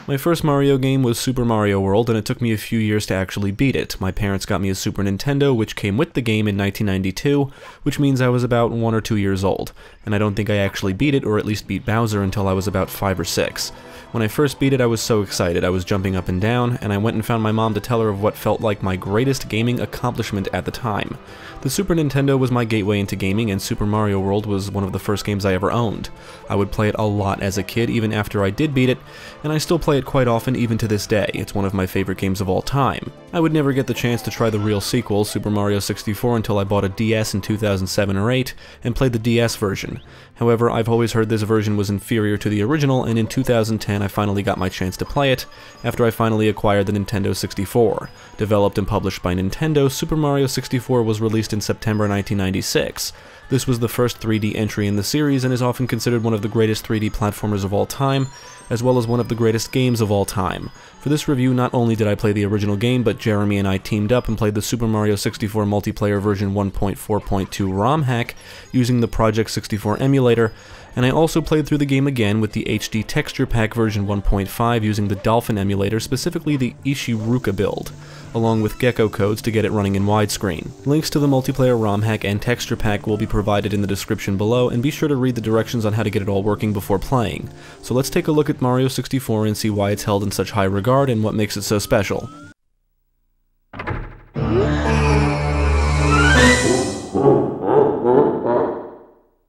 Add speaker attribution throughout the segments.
Speaker 1: My first Mario game was Super Mario World, and it took me a few years to actually beat it. My parents got me a Super Nintendo, which came with the game in 1992, which means I was about 1 or 2 years old, and I don't think I actually beat it, or at least beat Bowser, until I was about 5 or 6. When I first beat it, I was so excited. I was jumping up and down, and I went and found my mom to tell her of what felt like my greatest gaming accomplishment at the time. The Super Nintendo was my gateway into gaming, and Super Mario World was one of the first games I ever owned. I would play it a lot as a kid, even after I did beat it, and I still play it quite often even to this day. It's one of my favorite games of all time. I would never get the chance to try the real sequel, Super Mario 64, until I bought a DS in 2007 or 8 and played the DS version. However, I've always heard this version was inferior to the original, and in 2010 I finally got my chance to play it, after I finally acquired the Nintendo 64. Developed and published by Nintendo, Super Mario 64 was released in September 1996. This was the first 3D entry in the series and is often considered one of the greatest 3D platformers of all time, as well as one of the greatest games of all time. For this review, not only did I play the original game, but Jeremy and I teamed up and played the Super Mario 64 multiplayer version 1.4.2 ROM hack using the Project 64 emulator, and I also played through the game again with the HD texture pack version 1.5 using the Dolphin emulator, specifically the Ishiruka build, along with gecko codes to get it running in widescreen. Links to the multiplayer ROM hack and texture pack will be provided in the description below, and be sure to read the directions on how to get it all working before playing. So let's take a look at Mario 64 and see why it's held in such high regard and what makes it so special.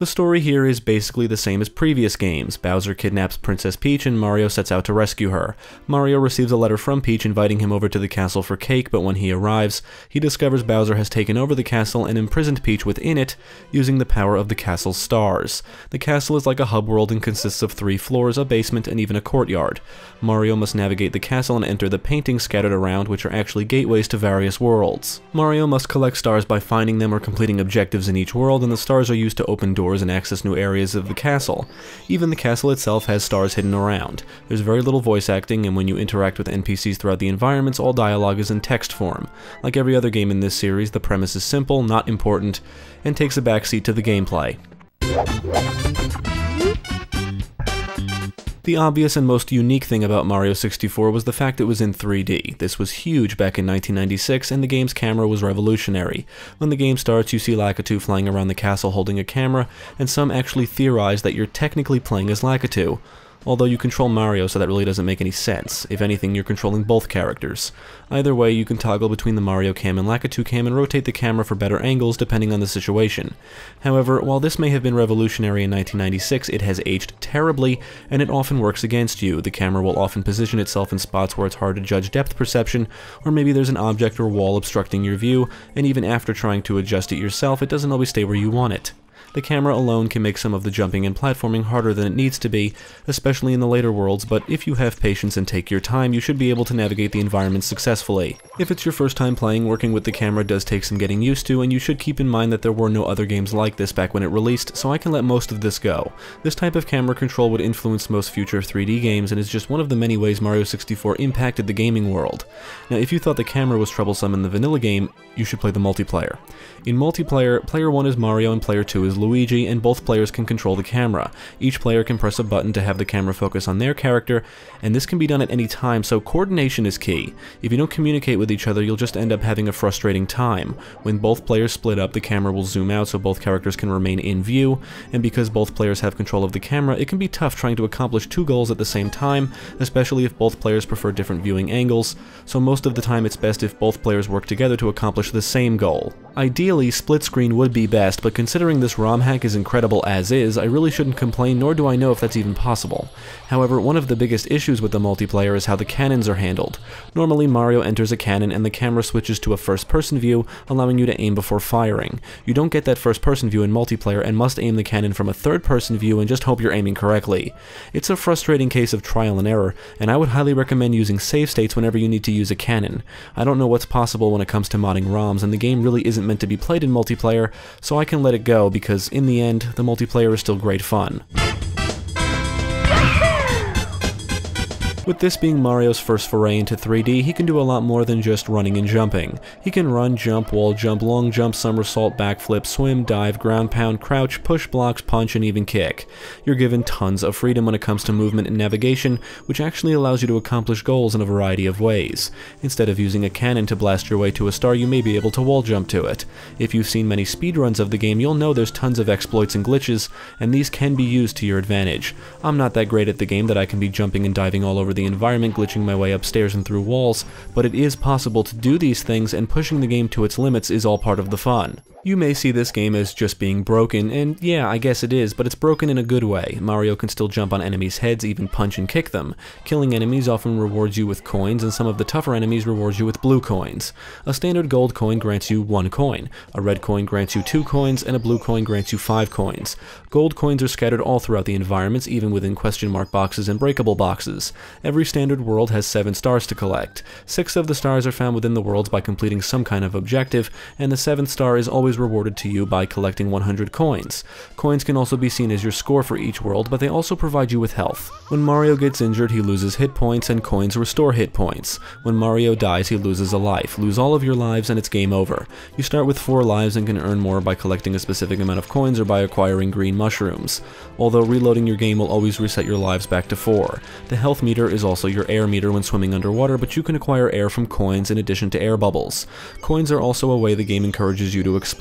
Speaker 1: The story here is basically the same as previous games. Bowser kidnaps Princess Peach and Mario sets out to rescue her. Mario receives a letter from Peach inviting him over to the castle for cake, but when he arrives, he discovers Bowser has taken over the castle and imprisoned Peach within it, using the power of the castle's stars. The castle is like a hub world and consists of 3 floors, a basement, and even a courtyard. Mario must navigate the castle and enter the paintings scattered around, which are actually gateways to various worlds. Mario must collect stars by finding them or completing objectives in each world, and the stars are used to open doors and access new areas of the castle. Even the castle itself has stars hidden around. There's very little voice acting, and when you interact with NPCs throughout the environments, all dialogue is in text form. Like every other game in this series, the premise is simple, not important, and takes a backseat to the gameplay. The obvious and most unique thing about Mario 64 was the fact it was in 3D. This was huge back in 1996, and the game's camera was revolutionary. When the game starts, you see Lakitu flying around the castle holding a camera, and some actually theorize that you're technically playing as Lakitu. Although you control Mario, so that really doesn't make any sense. If anything, you're controlling both characters. Either way, you can toggle between the Mario cam and Lakitu cam and rotate the camera for better angles depending on the situation. However, while this may have been revolutionary in 1996, it has aged terribly, and it often works against you. The camera will often position itself in spots where it's hard to judge depth perception, or maybe there's an object or wall obstructing your view, and even after trying to adjust it yourself, it doesn't always stay where you want it. The camera alone can make some of the jumping and platforming harder than it needs to be, especially in the later worlds, but if you have patience and take your time, you should be able to navigate the environment successfully. If it's your first time playing, working with the camera does take some getting used to, and you should keep in mind that there were no other games like this back when it released, so I can let most of this go. This type of camera control would influence most future 3D games, and is just one of the many ways Mario 64 impacted the gaming world. Now, if you thought the camera was troublesome in the vanilla game, you should play the multiplayer. In multiplayer, player 1 is Mario and player 2 is Luigi, and both players can control the camera. Each player can press a button to have the camera focus on their character, and this can be done at any time, so coordination is key. If you don't communicate with each other, you'll just end up having a frustrating time. When both players split up, the camera will zoom out so both characters can remain in view, and because both players have control of the camera, it can be tough trying to accomplish 2 goals at the same time, especially if both players prefer different viewing angles, so most of the time it's best if both players work together to accomplish the same goal. Ideally, split screen would be best, but considering this ROM hack is incredible as is, I really shouldn't complain, nor do I know if that's even possible. However, one of the biggest issues with the multiplayer is how the cannons are handled. Normally, Mario enters a cannon and the camera switches to a first-person view, allowing you to aim before firing. You don't get that first-person view in multiplayer and must aim the cannon from a third-person view and just hope you're aiming correctly. It's a frustrating case of trial and error, and I would highly recommend using save states whenever you need to use a cannon. I don't know what's possible when it comes to modding ROMs, and the game really isn't meant to be played in multiplayer, so I can let it go because in the end, the multiplayer is still great fun. With this being Mario's first foray into 3D, he can do a lot more than just running and jumping. He can run, jump, wall jump, long jump, somersault, backflip, swim, dive, ground pound, crouch, push blocks, punch, and even kick. You're given tons of freedom when it comes to movement and navigation, which actually allows you to accomplish goals in a variety of ways. Instead of using a cannon to blast your way to a star, you may be able to wall jump to it. If you've seen many speedruns of the game, you'll know there's tons of exploits and glitches, and these can be used to your advantage. I'm not that great at the game that I can be jumping and diving all over the environment, glitching my way upstairs and through walls, but it is possible to do these things, and pushing the game to its limits is all part of the fun. You may see this game as just being broken, and yeah, I guess it is, but it's broken in a good way. Mario can still jump on enemies' heads, even punch and kick them. Killing enemies often rewards you with coins, and some of the tougher enemies rewards you with blue coins. A standard gold coin grants you 1 coin, a red coin grants you 2 coins, and a blue coin grants you 5 coins. Gold coins are scattered all throughout the environments, even within question mark boxes and breakable boxes. Every standard world has 7 stars to collect. 6 of the stars are found within the worlds by completing some kind of objective, and the 7th star is always rewarded to you by collecting 100 coins. Coins can also be seen as your score for each world, but they also provide you with health. When Mario gets injured, he loses hit points, and coins restore hit points. When Mario dies, he loses a life. Lose all of your lives and it's game over. You start with 4 lives and can earn more by collecting a specific amount of coins or by acquiring green mushrooms. Although reloading your game will always reset your lives back to 4. The health meter is also your air meter when swimming underwater, but you can acquire air from coins in addition to air bubbles. Coins are also a way the game encourages you to explore.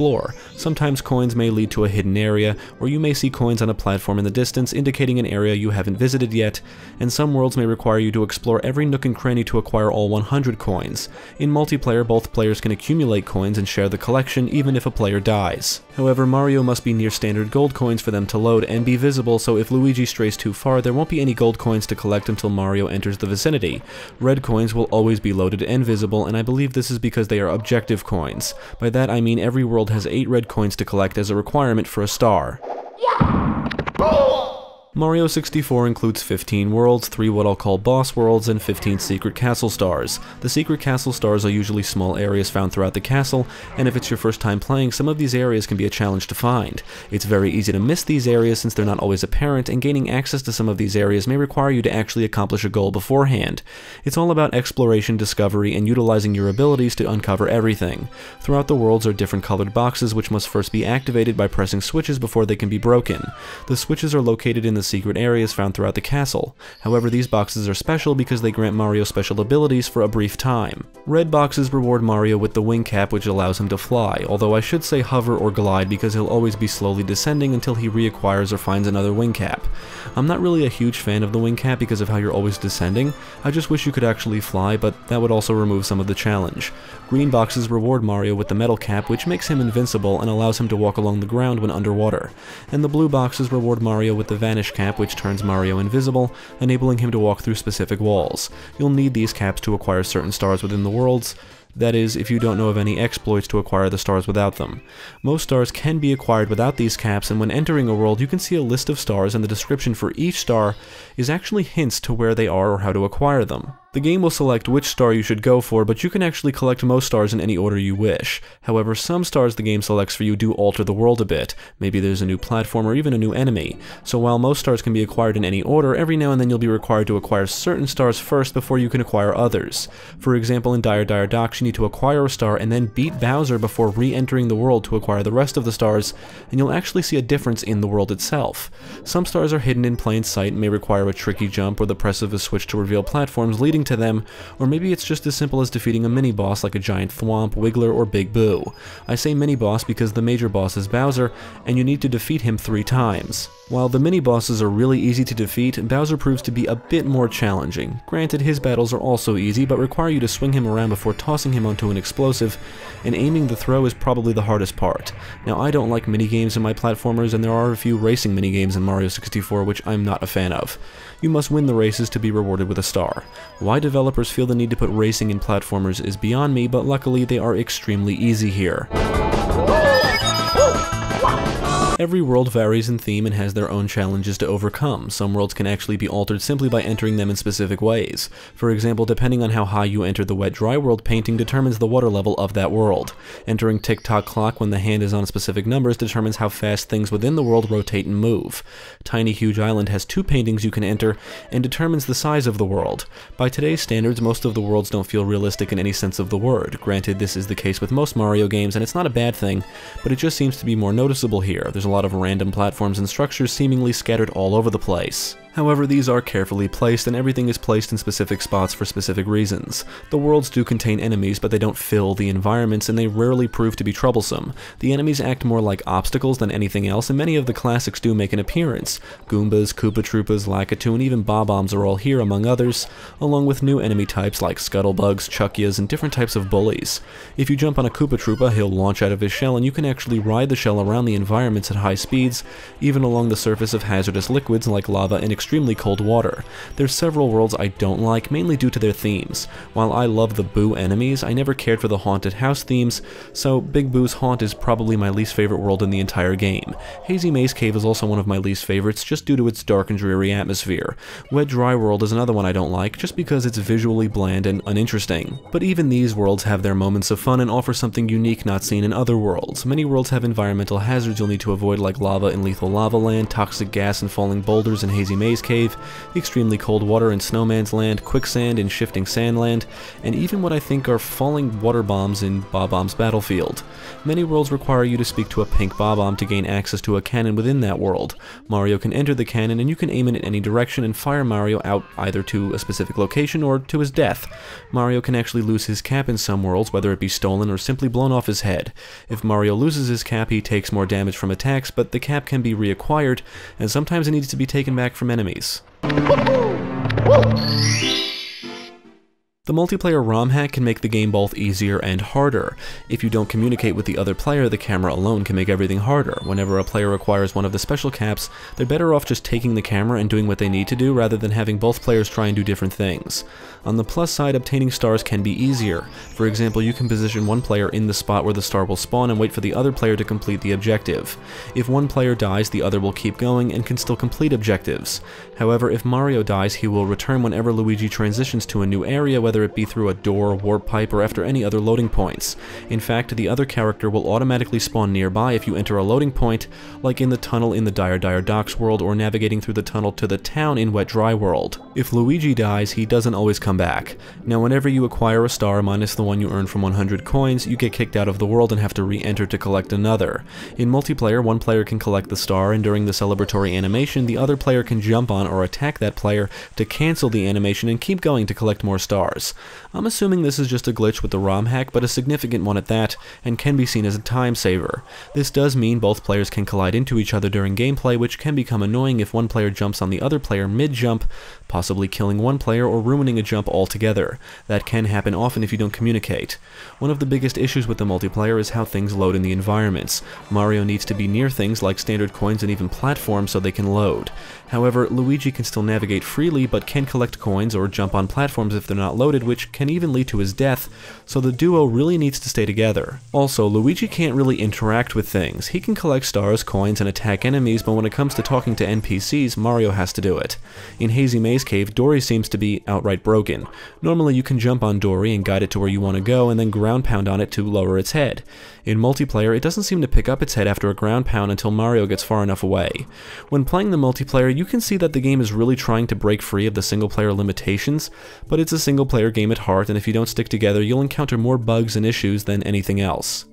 Speaker 1: Sometimes coins may lead to a hidden area, or you may see coins on a platform in the distance indicating an area you haven't visited yet, and some worlds may require you to explore every nook and cranny to acquire all 100 coins. In multiplayer, both players can accumulate coins and share the collection even if a player dies. However, Mario must be near standard gold coins for them to load and be visible, so if Luigi strays too far, there won't be any gold coins to collect until Mario enters the vicinity. Red coins will always be loaded and visible, and I believe this is because they are objective coins. By that I mean every world has 8 red coins to collect as a requirement for a star. Mario 64 includes 15 worlds, 3 what I'll call boss worlds, and 15 secret castle stars. The secret castle stars are usually small areas found throughout the castle, and if it's your first time playing, some of these areas can be a challenge to find. It's very easy to miss these areas since they're not always apparent, and gaining access to some of these areas may require you to actually accomplish a goal beforehand. It's all about exploration, discovery, and utilizing your abilities to uncover everything. Throughout the worlds are different colored boxes which must first be activated by pressing switches before they can be broken. The switches are located in the secret areas found throughout the castle. However, these boxes are special because they grant Mario special abilities for a brief time. Red boxes reward Mario with the wing cap, which allows him to fly, although I should say hover or glide because he'll always be slowly descending until he reacquires or finds another wing cap. I'm not really a huge fan of the wing cap because of how you're always descending. I just wish you could actually fly, but that would also remove some of the challenge. Green boxes reward Mario with the metal cap, which makes him invincible and allows him to walk along the ground when underwater. And the blue boxes reward Mario with the vanish cap, which turns Mario invisible, enabling him to walk through specific walls. You'll need these caps to acquire certain stars within the worlds. That is, if you don't know of any exploits to acquire the stars without them. Most stars can be acquired without these caps, and when entering a world you can see a list of stars, and the description for each star is actually hints to where they are or how to acquire them. The game will select which star you should go for, but you can actually collect most stars in any order you wish. However, some stars the game selects for you do alter the world a bit. Maybe there's a new platform or even a new enemy. So while most stars can be acquired in any order, every now and then you'll be required to acquire certain stars first before you can acquire others. For example, in Dire Dire Docks, you need to acquire a star and then beat Bowser before re-entering the world to acquire the rest of the stars, and you'll actually see a difference in the world itself. Some stars are hidden in plain sight and may require a tricky jump or the press of a switch to reveal platforms leading to them, or maybe it's just as simple as defeating a mini-boss like a giant Thwomp, Wiggler, or Big Boo. I say mini-boss because the major boss is Bowser, and you need to defeat him 3 times. While the mini-bosses are really easy to defeat, Bowser proves to be a bit more challenging. Granted, his battles are also easy, but require you to swing him around before tossing him onto an explosive, and aiming the throw is probably the hardest part. Now, I don't like minigames in my platformers, and there are a few racing minigames in Mario 64 which I'm not a fan of. You must win the races to be rewarded with a star. Why developers feel the need to put racing in platformers is beyond me, but luckily they are extremely easy here. Every world varies in theme and has their own challenges to overcome. Some worlds can actually be altered simply by entering them in specific ways. For example, depending on how high you enter the wet-dry world, painting determines the water level of that world. Entering tick-tock clock when the hand is on specific numbers determines how fast things within the world rotate and move. Tiny Huge Island has 2 paintings you can enter and determines the size of the world. By today's standards, most of the worlds don't feel realistic in any sense of the word. Granted, this is the case with most Mario games, and it's not a bad thing, but it just seems to be more noticeable here. There's a lot of random platforms and structures seemingly scattered all over the place. However, these are carefully placed, and everything is placed in specific spots for specific reasons. The worlds do contain enemies, but they don't fill the environments, and they rarely prove to be troublesome. The enemies act more like obstacles than anything else, and many of the classics do make an appearance. Goombas, Koopa Troopas, Lakitu, and even Bob-ombs are all here, among others, along with new enemy types like Scuttlebugs, Chuckyas, and different types of bullies. If you jump on a Koopa Troopa, he'll launch out of his shell, and you can actually ride the shell around the environments at high speeds, even along the surface of hazardous liquids like lava and extremely cold water. There's several worlds I don't like, mainly due to their themes. While I love the Boo enemies, I never cared for the haunted house themes, so Big Boo's haunt is probably my least favorite world in the entire game. Hazy Maze Cave is also one of my least favorites, just due to its dark and dreary atmosphere. Wet Dry World is another one I don't like, just because it's visually bland and uninteresting. But even these worlds have their moments of fun and offer something unique not seen in other worlds. Many worlds have environmental hazards you'll need to avoid, like lava in Lethal Lava Land, toxic gas and falling boulders in Hazy Maze Cave, extremely cold water in Snowman's Land, quicksand in Shifting Sand Land, and even what I think are falling water bombs in Bob-omb's Battlefield. Many worlds require you to speak to a pink Bob-omb to gain access to a cannon within that world. Mario can enter the cannon and you can aim it in any direction and fire Mario out either to a specific location or to his death. Mario can actually lose his cap in some worlds, whether it be stolen or simply blown off his head. If Mario loses his cap, he takes more damage from attacks, but the cap can be reacquired, and sometimes it needs to be taken back from enemies. The multiplayer ROM hack can make the game both easier and harder. If you don't communicate with the other player, the camera alone can make everything harder. Whenever a player acquires one of the special caps, they're better off just taking the camera and doing what they need to do rather than having both players try and do different things. On the plus side, obtaining stars can be easier. For example, you can position one player in the spot where the star will spawn and wait for the other player to complete the objective. If one player dies, the other will keep going and can still complete objectives. However, if Mario dies, he will return whenever Luigi transitions to a new area, whether it be through a door, warp pipe, or after any other loading points. In fact, the other character will automatically spawn nearby if you enter a loading point, like in the tunnel in the Dire Dire Docks world or navigating through the tunnel to the town in Wet Dry World. If Luigi dies, he doesn't always come back. Now, whenever you acquire a star minus the one you earn from 100 coins, you get kicked out of the world and have to re-enter to collect another. In multiplayer, one player can collect the star, and during the celebratory animation, the other player can jump on or attack that player to cancel the animation and keep going to collect more stars. I'm assuming this is just a glitch with the ROM hack, but a significant one at that, and can be seen as a time saver. This does mean both players can collide into each other during gameplay, which can become annoying if one player jumps on the other player mid-jump, possibly killing one player or ruining a jump altogether. That can happen often if you don't communicate. One of the biggest issues with the multiplayer is how things load in the environments. Mario needs to be near things like standard coins and even platforms so they can load. However, Luigi can still navigate freely, but can collect coins or jump on platforms if they're not loaded, which can even lead to his death, so the duo really needs to stay together. Also, Luigi can't really interact with things. He can collect stars, coins, and attack enemies, but when it comes to talking to NPCs, Mario has to do it. In Hazy Maze Cave, Dory seems to be outright broken. Normally you can jump on Dory and guide it to where you want to go, and then ground pound on it to lower its head. In multiplayer, it doesn't seem to pick up its head after a ground pound until Mario gets far enough away. When playing the multiplayer, you can see that the game is really trying to break free of the single-player limitations, but it's a single-player game at heart, and if you don't stick together, you'll encounter more bugs and issues than anything else.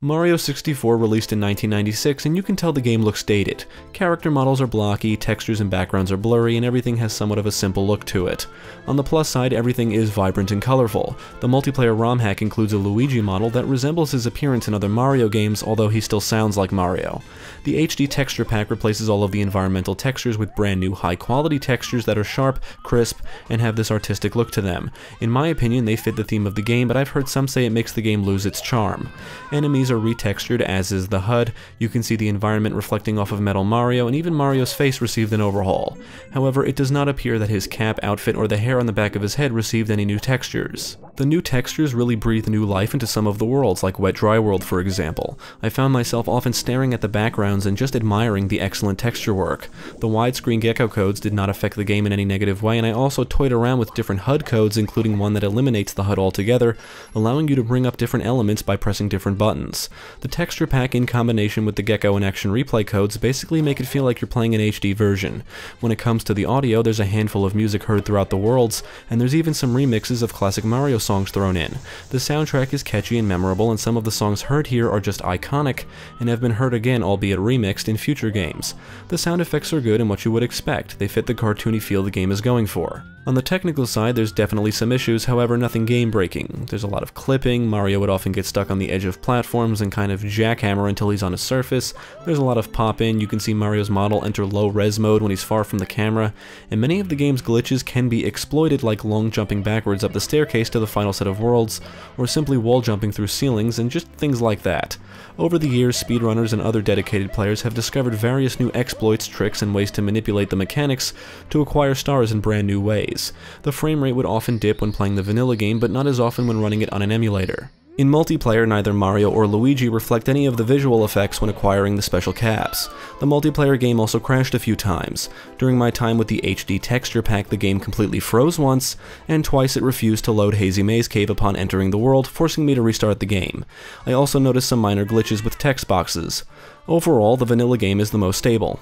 Speaker 1: Mario 64 released in 1996, and you can tell the game looks dated. Character models are blocky, textures and backgrounds are blurry, and everything has somewhat of a simple look to it. On the plus side, everything is vibrant and colorful. The multiplayer ROM hack includes a Luigi model that resembles his appearance in other Mario games, although he still sounds like Mario. The HD texture pack replaces all of the environmental textures with brand new high-quality textures that are sharp, crisp, and have this artistic look to them. In my opinion, they fit the theme of the game, but I've heard some say it makes the game lose its charm. Enemies are are retextured, as is the HUD. You can see the environment reflecting off of Metal Mario, and even Mario's face received an overhaul. However, it does not appear that his cap, outfit, or the hair on the back of his head received any new textures. The new textures really breathe new life into some of the worlds, like Wet Dry World for example. I found myself often staring at the backgrounds and just admiring the excellent texture work. The widescreen gecko codes did not affect the game in any negative way, and I also toyed around with different HUD codes, including one that eliminates the HUD altogether, allowing you to bring up different elements by pressing different buttons. The texture pack in combination with the gecko and action replay codes basically make it feel like you're playing an HD version. When it comes to the audio, there's a handful of music heard throughout the worlds, and there's even some remixes of classic Mario songs thrown in. The soundtrack is catchy and memorable, and some of the songs heard here are just iconic, and have been heard again, albeit remixed, in future games. The sound effects are good and what you would expect. They fit the cartoony feel the game is going for. On the technical side, there's definitely some issues, however nothing game-breaking. There's a lot of clipping, Mario would often get stuck on the edge of platforms and kind of jackhammer until he's on a surface. There's a lot of pop-in, you can see Mario's model enter low-res mode when he's far from the camera, and many of the game's glitches can be exploited, like long jumping backwards up the staircase to the final set of worlds, or simply wall jumping through ceilings, and just things like that. Over the years, speedrunners and other dedicated players have discovered various new exploits, tricks, and ways to manipulate the mechanics to acquire stars in brand new ways. The frame rate would often dip when playing the vanilla game, but not as often when running it on an emulator. In multiplayer, neither Mario or Luigi reflect any of the visual effects when acquiring the special caps. The multiplayer game also crashed a few times. During my time with the HD texture pack, the game completely froze once, and twice it refused to load Hazy Maze Cave upon entering the world, forcing me to restart the game. I also noticed some minor glitches with text boxes. Overall, the vanilla game is the most stable.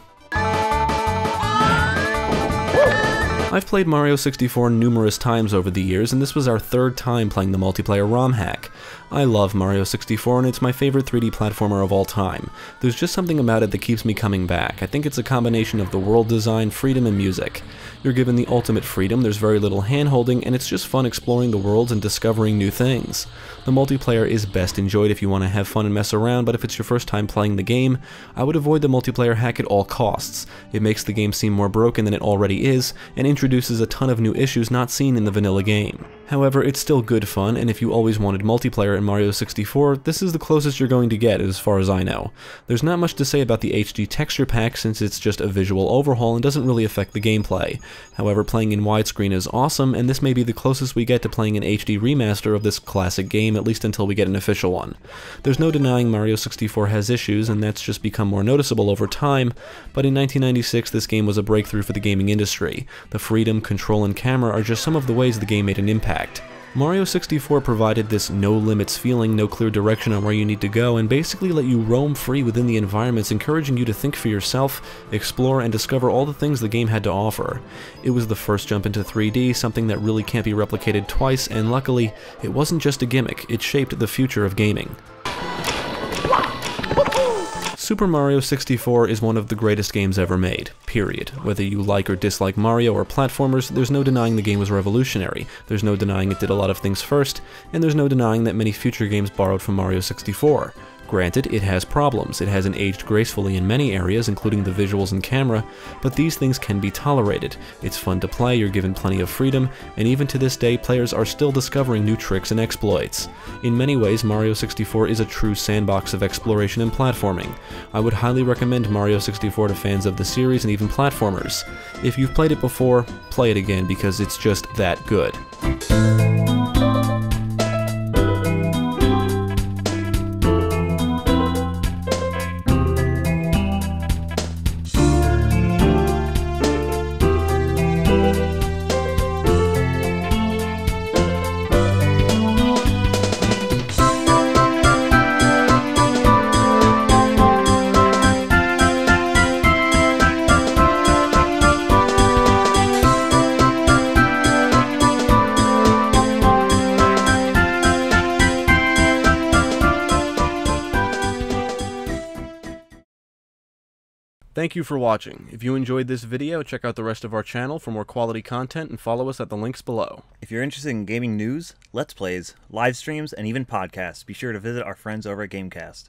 Speaker 1: I've played Mario 64 numerous times over the years, and this was our third time playing the multiplayer ROM hack. I love Mario 64, and it's my favorite 3D platformer of all time. There's just something about it that keeps me coming back. I think it's a combination of the world design, freedom, and music. You're given the ultimate freedom, there's very little hand-holding, and it's just fun exploring the worlds and discovering new things. The multiplayer is best enjoyed if you want to have fun and mess around, but if it's your first time playing the game, I would avoid the multiplayer hack at all costs. It makes the game seem more broken than it already is, and introduces a ton of new issues not seen in the vanilla game. However, it's still good fun, and if you always wanted multiplayer in Mario 64, this is the closest you're going to get as far as I know. There's not much to say about the HD texture pack since it's just a visual overhaul and doesn't really affect the gameplay. However, playing in widescreen is awesome, and this may be the closest we get to playing an HD remaster of this classic game, at least until we get an official one. There's no denying Mario 64 has issues, and that's just become more noticeable over time, but in 1996 this game was a breakthrough for the gaming industry. The freedom, control, and camera are just some of the ways the game made an impact. Mario 64 provided this no-limits feeling, no clear direction on where you need to go, and basically let you roam free within the environments, encouraging you to think for yourself, explore, and discover all the things the game had to offer. It was the first jump into 3D, something that really can't be replicated twice, and luckily, it wasn't just a gimmick, it shaped the future of gaming. Super Mario 64 is one of the greatest games ever made, period. Whether you like or dislike Mario or platformers, there's no denying the game was revolutionary, there's no denying it did a lot of things first, and there's no denying that many future games borrowed from Mario 64. Granted, it has problems. It hasn't aged gracefully in many areas, including the visuals and camera, but these things can be tolerated. It's fun to play, you're given plenty of freedom, and even to this day, players are still discovering new tricks and exploits. In many ways, Mario 64 is a true sandbox of exploration and platforming. I would highly recommend Mario 64 to fans of the series and even platformers. If you've played it before, play it again because it's just that good. Thank you for watching. If you enjoyed this video, check out the rest of our channel for more quality content and follow us at the links below.
Speaker 2: If you're interested in gaming news, let's plays, live streams, and even podcasts, be sure to visit our friends over at GameCast.